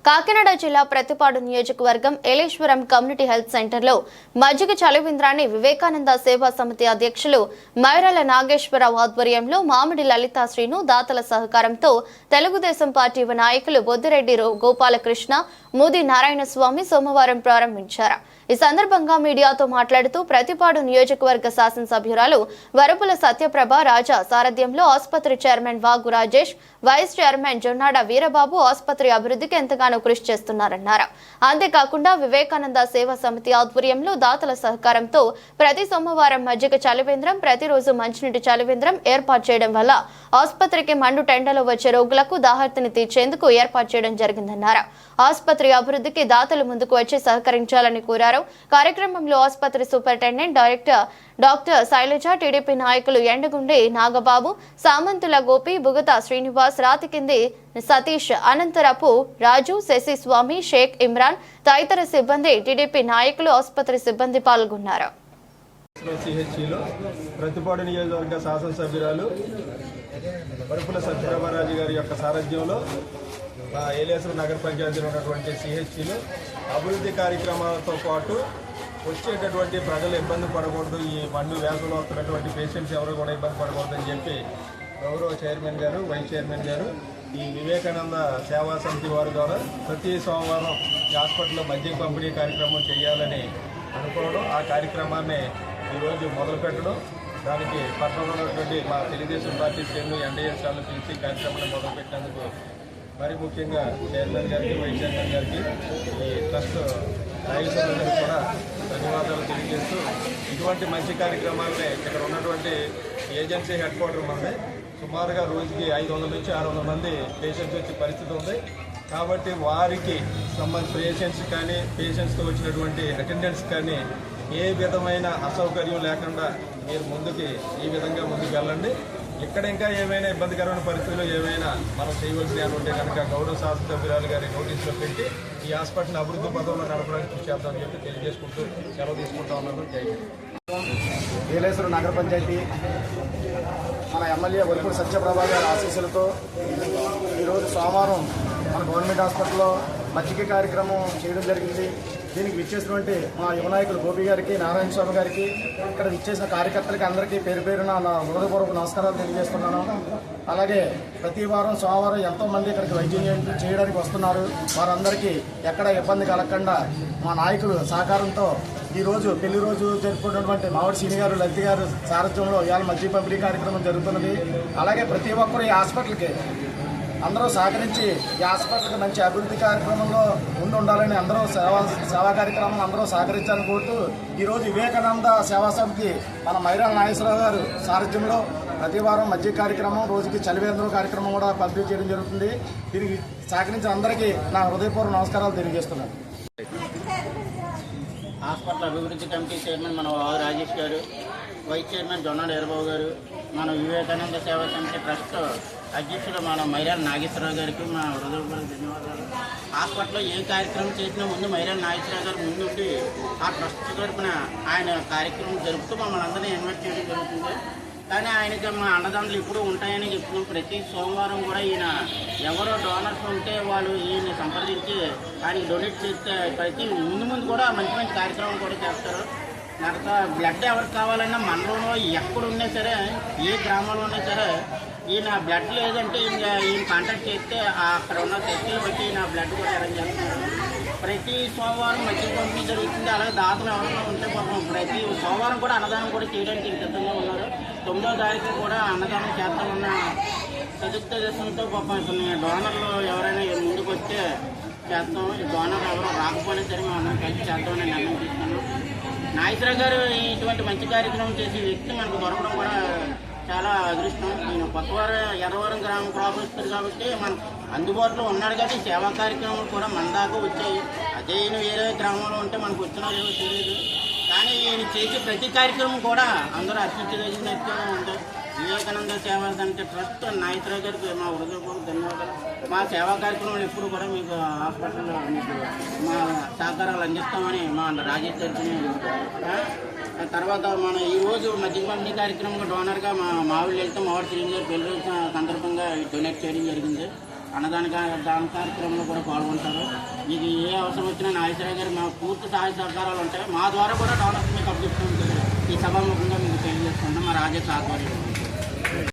కాకినాడ జిల్లా ప్రతిపాడు నియోజకవర్గం Yeleswaram community health సెంటర్లో మజ్జిగ చలివింద్రాన్ని వివేకానంద సేవా సమితి అధ్యక్షులు మైరాల నాగేశ్వరరావు ఆధ్వర్యంలో మామిడి లలితా శ్రీను దాతల సహకారంతో తెలుగుదేశం పార్టీ నాయకులు బొద్దిరెడ్డి గోపాలకృష్ణ మూది నారాయణ స్వామి సోమవారం ప్రారంభించారు. ఈ సందర్భంగా మీడియాతో మాట్లాడుతూ ప్రతిపాడు నియోజకవర్గ శాసనసభ్యురాలు వరపుల సత్యప్రభ రాజా సారథ్యంలో ఆసుపత్రి చైర్మన్ వాగు రాజేష్, వైస్ చైర్మన్ జొన్నాడ వీరబాబు ఆసుపత్రి అభివృద్ధికి ఎంతగానో కృషి చేస్తున్నారన్నారు. అంతేకాకుండా వివేకానంద సేవా సమితి ఆధ్వర్యంలో దాతల సహకారంతో ప్రతి సోమవారం మజ్జిగ చలివేంద్రం, ప్రతిరోజు మంచినీటి చలివేంద్రం ఏర్పాటు చేయడం వల్ల ఆసుపత్రికి మండు టెండలో వచ్చే రోగులకు దాహార్తిని తీర్చేందుకు ఏర్పాటు చేయడం జరిగిందన్నారు. ఆసుపత్రి అభివృద్ధికి దాతలు ముందుకు వచ్చి సహకరించాలని కోరారు. కార్యక్రమంలో ఆసుపత్రి superintendent director doctor Shailaja, TDP నాయకులు ఎండగుండి నాగబాబు, సామంతుల గోపి, బుగత శ్రీనివాస్, రాతికింది సతీష్, అనంతరపు రాజు, శశి స్వామి, షేక్ ఇమ్రాన్ తదితర సిబ్బంది, టీడీపీ నాయకులు, ఆసుపత్రి సిబ్బంది పాల్గొన్నారు. ప్రతిపాడు నియోజకవర్గ శాసనసభ్యురాలు వరపుల సత్యప్రభరాజు గారి యొక్క సారథ్యంలో ఏలేశ్వరం నగర పంచాయతీలో ఉన్నటువంటి సిహెచ్సిలో అభివృద్ధి కార్యక్రమాలతో పాటు వచ్చేటటువంటి ప్రజలు ఇబ్బంది పడకూడదు, ఈ మండు వేసవిలో వస్తున్నటువంటి పేషెంట్స్ ఎవరు కూడా ఇబ్బంది పడకూడదని చెప్పి గౌరవ చైర్మన్ గారు, వైస్ చైర్మన్ గారు ఈ వివేకానంద సేవా సమితి వారి ద్వారా ప్రతి సోమవారం హాస్పిటల్లో మజ్జిగ పంపిణీ కార్యక్రమం చేయాలని అనుకోవడం, ఆ కార్యక్రమాన్ని ఈరోజు మొదలుపెట్టడం, దానికి పట్టణంలో ఉన్నటువంటి మా తెలుగుదేశం పార్టీ శ్రేణులు ఎన్డీఎస్ వాళ్ళు పిలిచి కార్యక్రమాన్ని మొదలుపెట్టినందుకు మరి ముఖ్యంగా చైర్మన్ గారికి, వైస్ చైర్మన్ గారికి, ఈ ట్రస్ట్ నాయకులందరికీ కూడా ధన్యవాదాలు తెలియజేస్తూ ఇటువంటి మంచి కార్యక్రమాలనే ఇక్కడ ఉన్నటువంటి ఏజెన్సీ హెడ్ క్వార్టర్ మంది సుమారుగా రోజుకి 500 నుంచి 600 మంది పేషెంట్స్ వచ్చే పరిస్థితి ఉంది. కాబట్టి వారికి పేషెంట్స్ కానీ, పేషెంట్స్తో వచ్చినటువంటి అటెండెంట్స్ కానీ ఏ విధమైన అసౌకర్యం లేకుండా మీరు ఈ విధంగా ముందుకు వెళ్ళండి. ఇక్కడ ఇంకా ఏమైనా ఇబ్బందికరమైన పరిస్థితుల్లో ఏమైనా మనం చేయవలసి ఉంటే కనుక గౌరవ శాసనసభ్యురాలు గారి నోటీసులో పెట్టి ఈ హాస్పిటల్ అభివృద్ధి పదంలో నడపడానికి కృషి చేద్దామని చెప్పి తెలియజేసుకుంటూ సెలవు తీసుకుంటా ఉన్నాను. ఏలేశ్వరం నగర పంచాయతీ మన ఎమ్మెల్యే వరపుల సత్యప్రభ గారి ఆశీస్సులతో ఈరోజు సోమవారం మన గవర్నమెంట్ హాస్పిటల్లో మజ్జిగ కార్యక్రమం చేయడం జరిగింది. దీనికి విచ్చేసినటువంటి మా యువ నాయకులు గోపి గారికి, నారాయణ స్వామి గారికి, ఇక్కడ విచ్చేసిన కార్యకర్తలకి అందరికీ పేరు పేరున నా హృదయపూర్వక నమస్కారాలు తెలియజేస్తున్నాను. అలాగే ప్రతి వారం సోమవారం ఎంతోమంది ఇక్కడికి వైద్యం చేయడానికి వస్తున్నారు. వారందరికీ ఎక్కడ ఇబ్బంది కలగకుండా మా నాయకులు సహకారంతో ఈరోజు పెళ్లి రోజు జరుపుకున్నటువంటి మామిడి సీని గారు, లలిత గారు సారథ్యంలో ఇవాళ మజ్జిగ పంపిణీ కార్యక్రమం జరుగుతున్నది. అలాగే ప్రతి ఒక్కరు ఈ హాస్పిటల్కి అందరూ సహకరించి ఈ హాస్పిటల్కి మంచి అభివృద్ధి కార్యక్రమంలో ఉండాలని అందరూ సేవా కార్యక్రమం అందరూ సహకరించాలని కోరుతూ ఈరోజు వివేకానంద సేవా సమితి మన మైరాల నాగేశ్వరరావు గారు సారథ్యంలో ప్రతి వారం మజ్జిగ కార్యక్రమం, రోజుకి చలివేంద్రం కార్యక్రమం కూడా పంపిణీ చేయడం జరుగుతుంది. దీనికి సహకరించిన అందరికీ నా హృదయపూర్వక నమస్కారాలు తెలియజేస్తున్నాను. హాస్పిటల్ అభివృద్ధి కమిటీ చైర్మన్ మన వాగు రాజేష్ గారు, వైస్ చైర్మన్ జొన్నాడ వీరబాబు గారు, మన వివేకానంద సేవా సమితి ట్రస్ట్ అధ్యక్షుడు మన మైరాల నాగేశ్వరరావు గారికి మా హృదయపూర్వక ధన్యవాదాలు. హాస్పిటల్లో ఏ కార్యక్రమం చేసినా ముందు మైరాల నాగేశ్వరరావు గారు ముందుండి ఆ ట్రస్ట్ తరఫున ఆయన కార్యక్రమం జరుపుతూ మమ్మల్ని అందరినీ ఇన్వైట్ చేయడం జరుగుతుంది. కానీ ఆయనకి మా అన్నదాండ్లు ఎప్పుడూ ఉంటాయని చెప్తున్నాం. ప్రతి సోమవారం కూడా ఈయన ఎవరో డోనర్స్ ఉంటే వాళ్ళు ఈయన్ని సంప్రదించి ఆయనకి డొనేట్ చేస్తే ప్రతి ముందు కూడా మంచి మంచి కార్యక్రమం కూడా చేస్తారు. తర్వాత బ్లడ్ ఎవరికి కావాలన్నా మనలోనో ఎక్కడున్నా సరే, ఏ గ్రామంలో ఉన్నా సరే ఈయన బ్లడ్ లేదంటే ఈయన కాంటాక్ట్ చేస్తే అక్కడ ఉన్న చర్చలు బట్టి ఈయన బ్లడ్ కూడా అరేంజ్ చేస్తున్నారు. ప్రతి సోమవారం మధ్య పంపిణీ జరుగుతుంది. అలాగే దాతలు ఎవరైనా ఉంటే పాపం ప్రతి సోమవారం కూడా అన్నదానం కూడా చేయడానికి సిద్ధంగా ఉన్నారు. 9వ తారీఖు కూడా అన్నదానం చేస్తామన్న సదుద్దేశంతో పాపం కొన్ని డోనర్లు ఎవరైనా ముందుకు వస్తే చేస్తాం. ఈ డోనర్ ఎవరో రాకపోయినా సరే మేము అందరం కలిసి చేద్దామని నిర్ణయం తీసుకున్నాం. నాగేశ్వరరావు గారు ఇటువంటి మంచి కార్యక్రమం చేసే వ్యక్తి మనకు దొరకడం కూడా చాలా అదృష్టం. నేను కొత్తవారం ఎర్రవరం గ్రామం ప్రాపరిస్తారు కాబట్టి మనకు అందుబాటులో ఉన్నాడు కాబట్టి సేవా కార్యక్రమాలు కూడా మన దాకా వచ్చాయి. అదే ఈయన వేరే గ్రామంలో ఉంటే మనకు వచ్చినా లేదో తెలియదు. కానీ ఈయన చేసే ప్రతి కార్యక్రమం కూడా అందరూ అర్చించదగినట్టుగా ఉంటాయి. వివేకానంద సేవా సమితి ట్రస్ట్ నాగేశ్వరరావు గారికి మా హృదయపూర్వక ధన్యవాదాలు. మా సేవా కార్యక్రమాలు ఎప్పుడు కూడా మీకు హాస్పిటల్లో మీకు మా సహకారాలు అందిస్తామని మా రాజేష్ గారికి. తర్వాత మన ఈరోజు మజ్జిగ పంపిణీ కార్యక్రమంగా డోనర్గా మామిడి వెళ్తే మామిడి శ్రీని గారు పెళ్లి రోజు సందర్భంగా డొనేట్ చేయడం జరిగింది. అన్నదాన కార్యక్రమంలో కూడా పాల్గొంటారు. అవసరం వచ్చినా నాగేశ్వరరావు గారు మా పూర్తి సహాయ సహకారాలు ఉంటాయి. మా ద్వారా కూడా డోనర్స్ మీకు అప్పగిస్తూ ఉంటుంది. ఈ సభాముఖంగా మీకు తెలియజేసుకుంటాం మా రాజేష్ ఆధ్వర్యంలో.